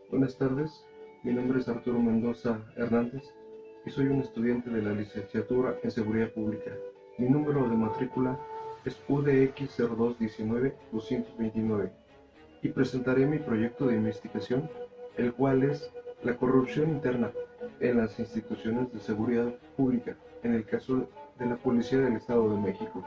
Buenas tardes, mi nombre es Arturo Mendoza Hernández y soy un estudiante de la licenciatura en Seguridad Pública. Mi número de matrícula es UDX 0219-229 y presentaré mi proyecto de investigación, el cual es la corrupción interna en las instituciones de seguridad pública, en el caso de la Policía del Estado de México.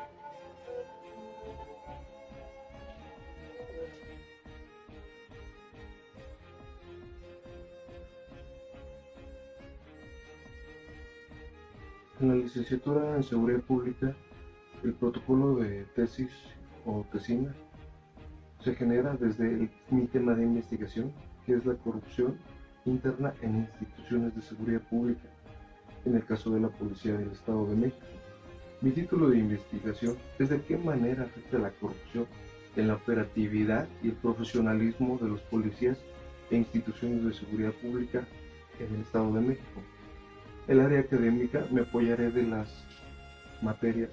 En la licenciatura en Seguridad Pública, el protocolo de tesis o tesina se genera desde mi tema de investigación, que es la corrupción interna en instituciones de seguridad pública, en el caso de la Policía del Estado de México. Mi título de investigación es de qué manera afecta la corrupción en la operatividad y el profesionalismo de los policías e instituciones de seguridad pública en el Estado de México. El área académica me apoyaré de las materias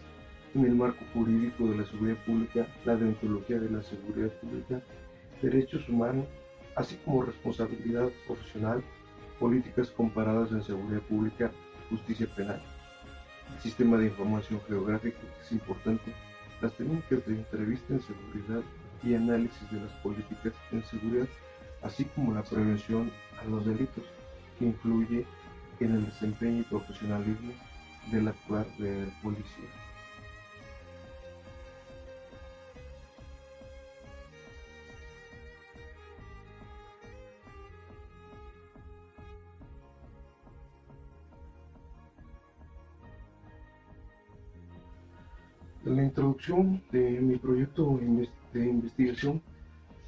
en el marco jurídico de la seguridad pública, la deontología de la seguridad pública, derechos humanos, así como responsabilidad profesional, políticas comparadas en seguridad pública, justicia penal, el sistema de información geográfica, que es importante, las técnicas de entrevista en seguridad y análisis de las políticas en seguridad, así como la prevención a los delitos, que influye en el desempeño y profesionalismo del actuar del policía. En la introducción de mi proyecto de investigación,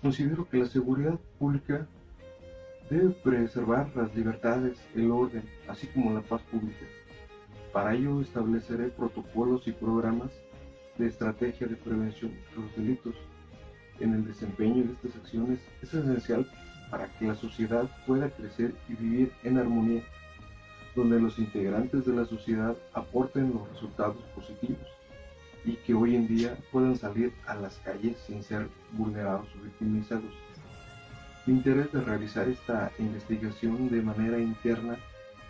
considero que la seguridad pública debe preservar las libertades, el orden, así como la paz pública. Para ello estableceré protocolos y programas de estrategia de prevención de los delitos. En el desempeño de estas acciones es esencial para que la sociedad pueda crecer y vivir en armonía, donde los integrantes de la sociedad aporten los resultados positivos y que hoy en día puedan salir a las calles sin ser vulnerados o victimizados. Mi interés de realizar esta investigación de manera interna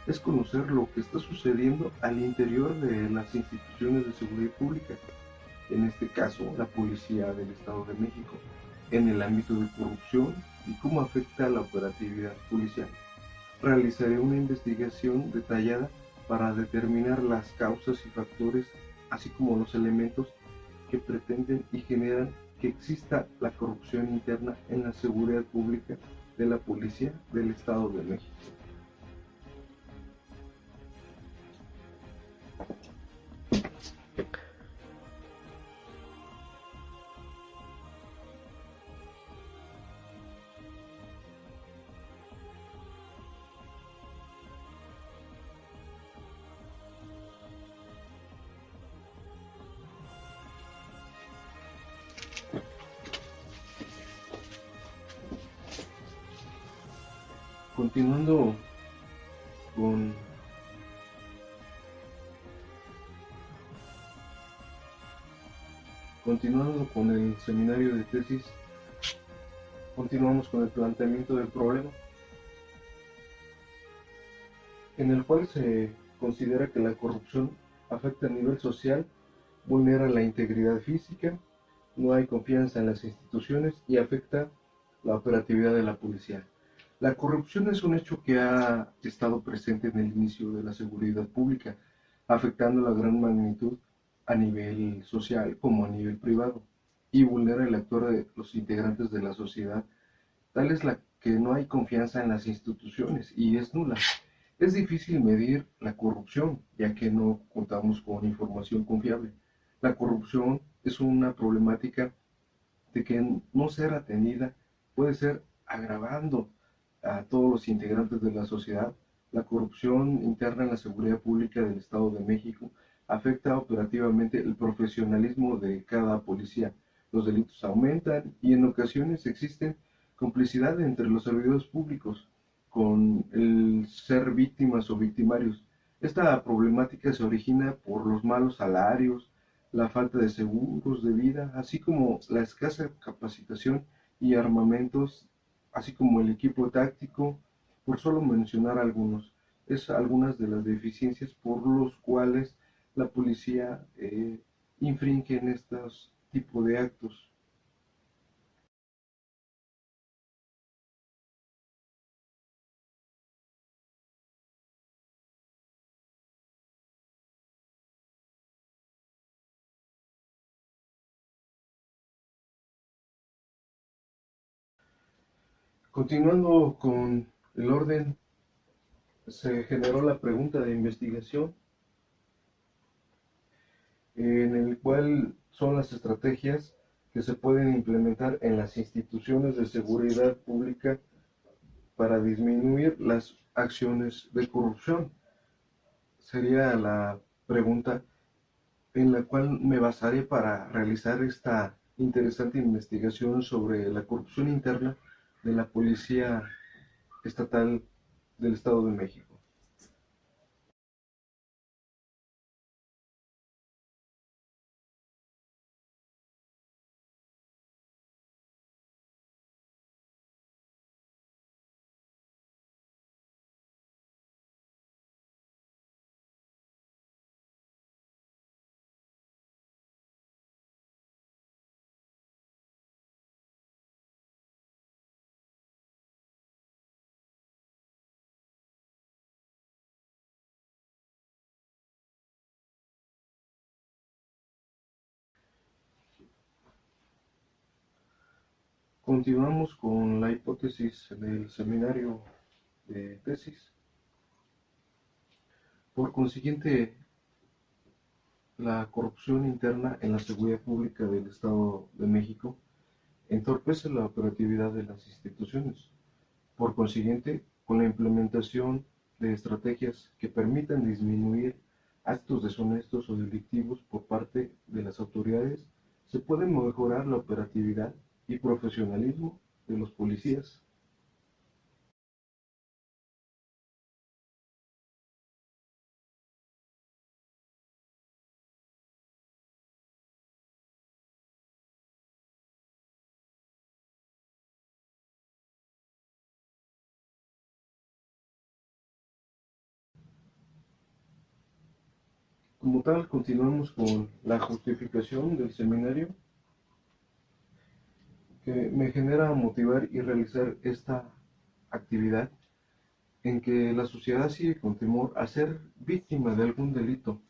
es conocer lo que está sucediendo al interior de las instituciones de seguridad pública, en este caso la Policía del Estado de México, en el ámbito de corrupción y cómo afecta la operatividad policial. Realizaré una investigación detallada para determinar las causas y factores, así como los elementos que pretenden y generan que exista la corrupción interna en la seguridad pública de la Policía del Estado de México. Continuando con, continuando con el seminario de tesis, continuamos con el planteamiento del problema, en el cual se considera que la corrupción afecta a nivel social, vulnera la integridad física, no hay confianza en las instituciones y afecta la operatividad de la policía. La corrupción es un hecho que ha estado presente en el inicio de la seguridad pública, afectando la gran magnitud a nivel social como a nivel privado, y vulnera el actuar de los integrantes de la sociedad. Tal es la que no hay confianza en las instituciones y es nula. Es difícil medir la corrupción, ya que no contamos con información confiable. La corrupción es una problemática de que no ser atendida puede ser agravando a todos los integrantes de la sociedad. La corrupción interna en la seguridad pública del Estado de México afecta operativamente el profesionalismo de cada policía. Los delitos aumentan y en ocasiones existen complicidad entre los servidores públicos con el ser víctimas o victimarios. Esta problemática se origina por los malos salarios, la falta de seguros de vida, así como la escasa capacitación y armamentos así como el equipo táctico, por solo mencionar algunos. Es algunas de las deficiencias por los cuales la policía infringe en estos tipos de actos. Continuando con el orden, se generó la pregunta de investigación, en el cual son las estrategias que se pueden implementar en las instituciones de seguridad pública para disminuir las acciones de corrupción. Sería la pregunta en la cual me basaré para realizar esta interesante investigación sobre la corrupción interna de la Policía Estatal del Estado de México. Continuamos con la hipótesis del seminario de tesis. Por consiguiente, la corrupción interna en la seguridad pública del Estado de México entorpece la operatividad de las instituciones. Por consiguiente, con la implementación de estrategias que permitan disminuir actos deshonestos o delictivos por parte de las autoridades, se puede mejorar la operatividad y profesionalismo de los policías. Como tal, continuamos con la justificación del seminario que me genera motivar y realizar esta actividad en que la sociedad sigue con temor a ser víctima de algún delito.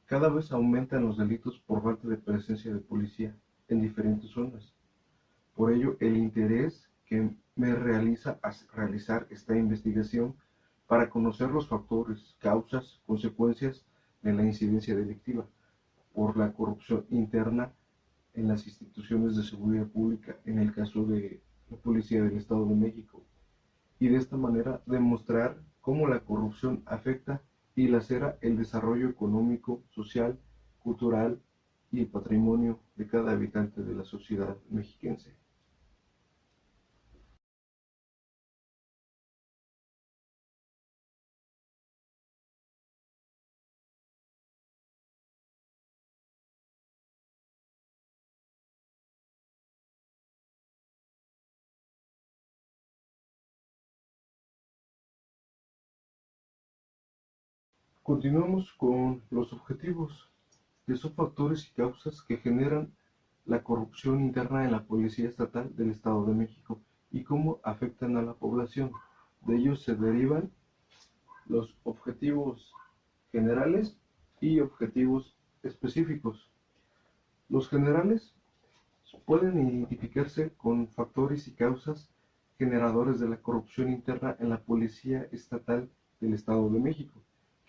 Cada vez aumentan los delitos por falta de presencia de policía en diferentes zonas. Por ello, el interés que me realiza a realizar esta investigación para conocer los factores, causas, consecuencias de la incidencia delictiva por la corrupción interna en las instituciones de seguridad pública, en el caso de la Policía del Estado de México, y de esta manera demostrar cómo la corrupción afecta y lacera el desarrollo económico, social, cultural y el patrimonio de cada habitante de la sociedad mexiquense. Continuamos con los objetivos, que son factores y causas que generan la corrupción interna en la Policía Estatal del Estado de México y cómo afectan a la población. De ellos se derivan los objetivos generales y objetivos específicos. Los generales pueden identificarse con factores y causas generadores de la corrupción interna en la Policía Estatal del Estado de México,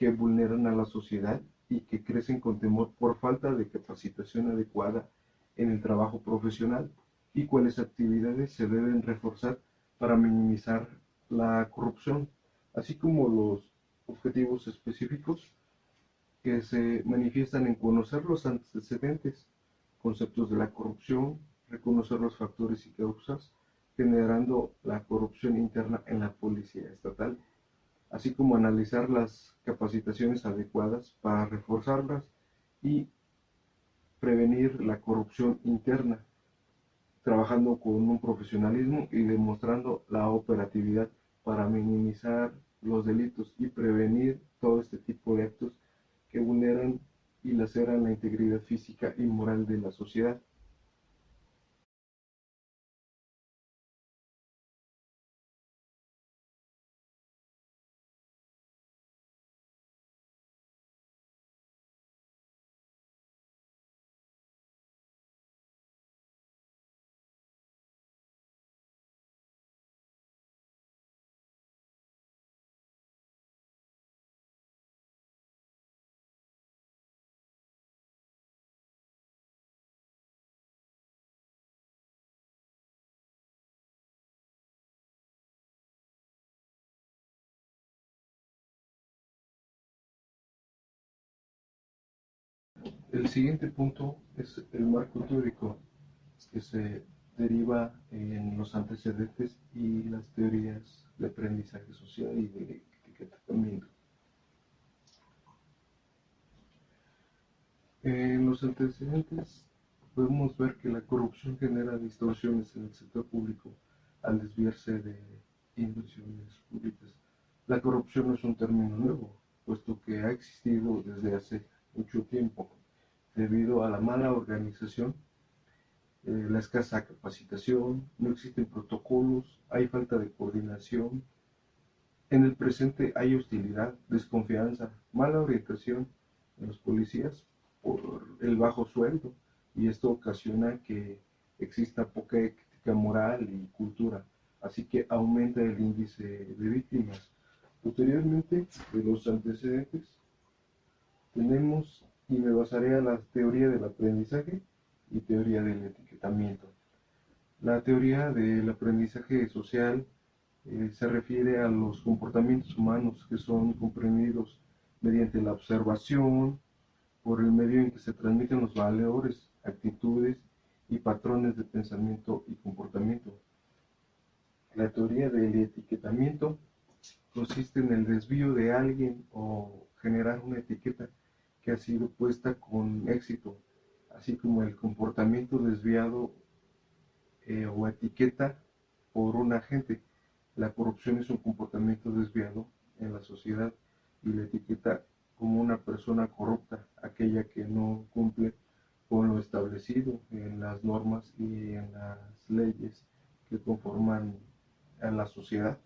que vulneran a la sociedad y que crecen con temor por falta de capacitación adecuada en el trabajo profesional y cuáles actividades se deben reforzar para minimizar la corrupción, así como los objetivos específicos que se manifiestan en conocer los antecedentes, conceptos de la corrupción, reconocer los factores y causas generando la corrupción interna en la policía estatal, así como analizar las capacitaciones adecuadas para reforzarlas y prevenir la corrupción interna. trabajando con un profesionalismo y demostrando la operatividad para minimizar los delitos y prevenir todo este tipo de actos que vulneran y laceran la integridad física y moral de la sociedad. El siguiente punto es el marco teórico que se deriva en los antecedentes y las teorías de aprendizaje social y de etiquetamiento. En los antecedentes podemos ver que la corrupción genera distorsiones en el sector público al desviarse de inversiones públicas. La corrupción no es un término nuevo, puesto que ha existido desde hace mucho tiempo, debido a la mala organización, la escasa capacitación, no existen protocolos, hay falta de coordinación. En el presente hay hostilidad, desconfianza, mala orientación en los policías por el bajo sueldo, y esto ocasiona que exista poca ética moral y cultura, así que aumenta el índice de víctimas. Posteriormente, de los antecedentes, tenemos, y me basaré a la teoría del aprendizaje y teoría del etiquetamiento. La teoría del aprendizaje social se refiere a los comportamientos humanos que son comprendidos mediante la observación, por el medio en que se transmiten los valores, actitudes y patrones de pensamiento y comportamiento. La teoría del etiquetamiento consiste en el desvío de alguien o generar una etiqueta que ha sido puesta con éxito, así como el comportamiento desviado o etiqueta por un agente. La corrupción es un comportamiento desviado en la sociedad y la etiqueta como una persona corrupta, aquella que no cumple con lo establecido en las normas y en las leyes que conforman a la sociedad.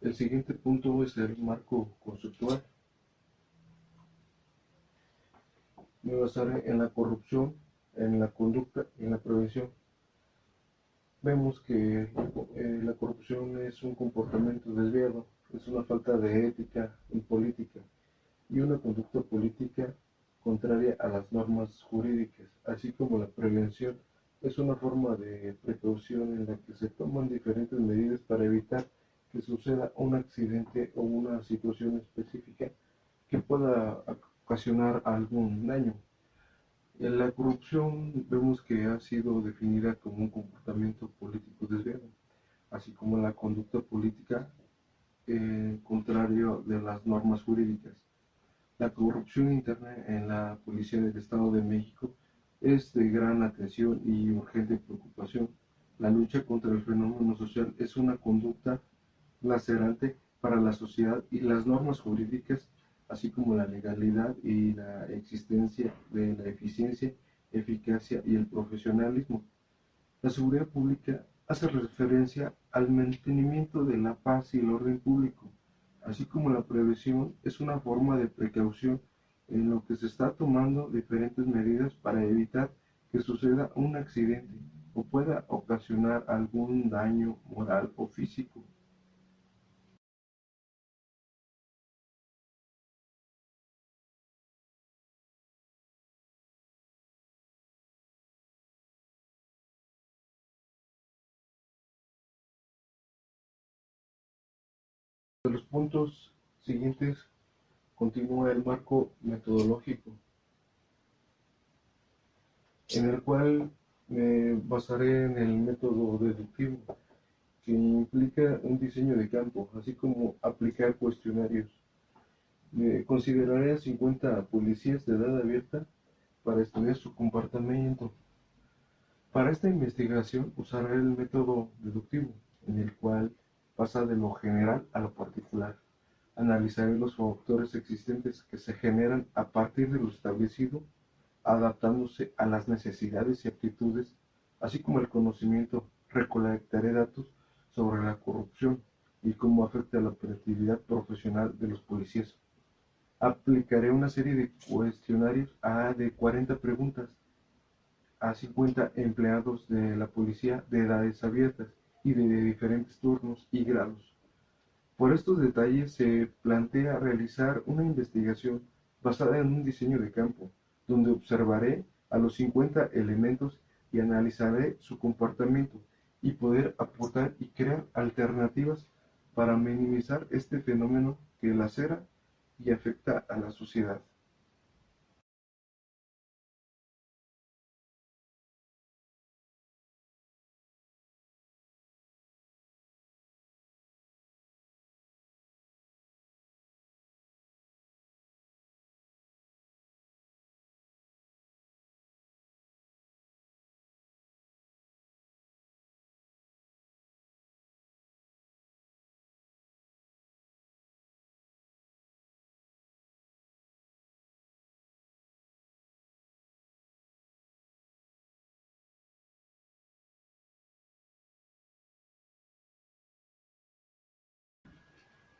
El siguiente punto es el marco conceptual. Me basaré en la corrupción, en la conducta y en la prevención. Vemos que la corrupción es un comportamiento desviado, es una falta de ética y política y una conducta política contraria a las normas jurídicas, así como la prevención es una forma de precaución en la que se toman diferentes medidas para evitar que suceda un accidente o una situación específica que pueda ocasionar algún daño. La corrupción vemos que ha sido definida como un comportamiento político desviado, así como la conducta política contrario de las normas jurídicas. La corrupción interna en la Policía del Estado de México es de gran atención y urgente preocupación. La lucha contra el fenómeno social es una conducta lacerante para la sociedad y las normas jurídicas, así como la legalidad y la existencia de la eficiencia, eficacia y el profesionalismo. La seguridad pública hace referencia al mantenimiento de la paz y el orden público, así como la prevención es una forma de precaución en lo que se está tomando diferentes medidas para evitar que suceda un accidente o pueda ocasionar algún daño moral o físico. De los puntos siguientes continúa el marco metodológico, en el cual me basaré en el método deductivo, que implica un diseño de campo, así como aplicar cuestionarios. Consideraré a 50 policías de edad abierta para estudiar su comportamiento. Para esta investigación usaré el método deductivo, en el cual pasa de lo general a lo particular. Analizaré los factores existentes que se generan a partir de lo establecido, adaptándose a las necesidades y aptitudes, así como el conocimiento. Recolectaré datos sobre la corrupción y cómo afecta la operatividad profesional de los policías. Aplicaré una serie de cuestionarios de 40 preguntas a 50 empleados de la policía de edades abiertas y de diferentes turnos y grados. Por estos detalles se plantea realizar una investigación basada en un diseño de campo, donde observaré a los 50 elementos y analizaré su comportamiento y poder aportar y crear alternativas para minimizar este fenómeno que lacera y afecta a la sociedad.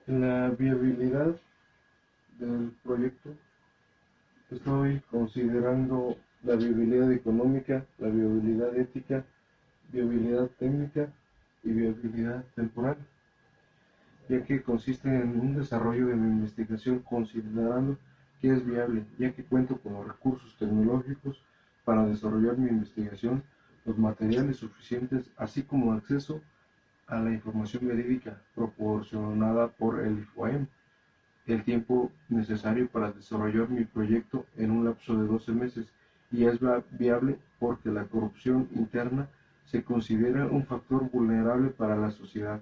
En la viabilidad del proyecto estoy considerando la viabilidad económica, la viabilidad ética, viabilidad técnica y viabilidad temporal, ya que consiste en un desarrollo de mi investigación considerando que es viable, ya que cuento con los recursos tecnológicos para desarrollar mi investigación, los materiales suficientes, así como acceso a la información verídica proporcionada por el IFOAEM, el tiempo necesario para desarrollar mi proyecto en un lapso de 12 meses y es viable porque la corrupción interna se considera un factor vulnerable para la sociedad,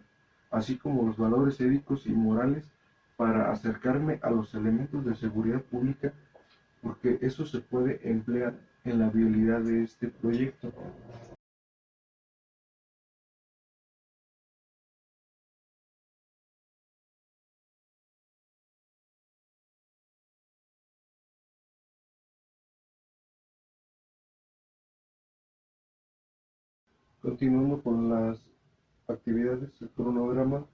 así como los valores éticos y morales para acercarme a los elementos de seguridad pública, porque eso se puede emplear en la viabilidad de este proyecto. Continuando con las actividades, el cronograma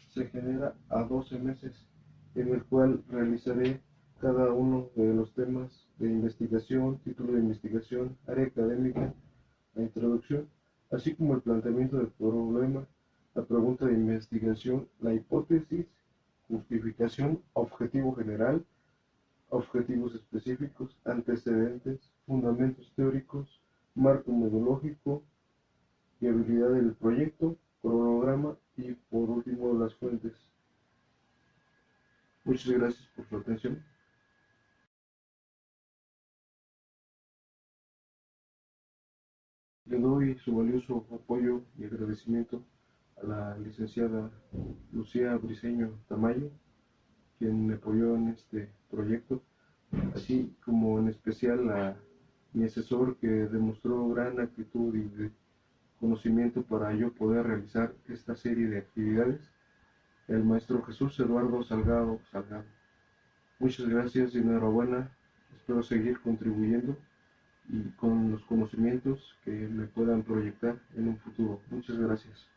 se genera a 12 meses, en el cual realizaré cada uno de los temas de investigación, título de investigación, área académica, la introducción, así como el planteamiento del problema, la pregunta de investigación, la hipótesis, justificación, objetivo general, objetivos específicos, antecedentes, fundamentos teóricos, marco metodológico, viabilidad del proyecto, cronograma y por último las fuentes. Muchas gracias por su atención. Le doy su valioso apoyo y agradecimiento a la licenciada Lucía Briceño Tamayo, quien me apoyó en este proyecto, así como en especial a mi asesor que demostró gran actitud y de conocimiento para yo poder realizar esta serie de actividades, el maestro Jesús Eduardo Salgado Salgado. Muchas gracias y enhorabuena. Espero seguir contribuyendo y con los conocimientos que me puedan proyectar en un futuro. Muchas gracias.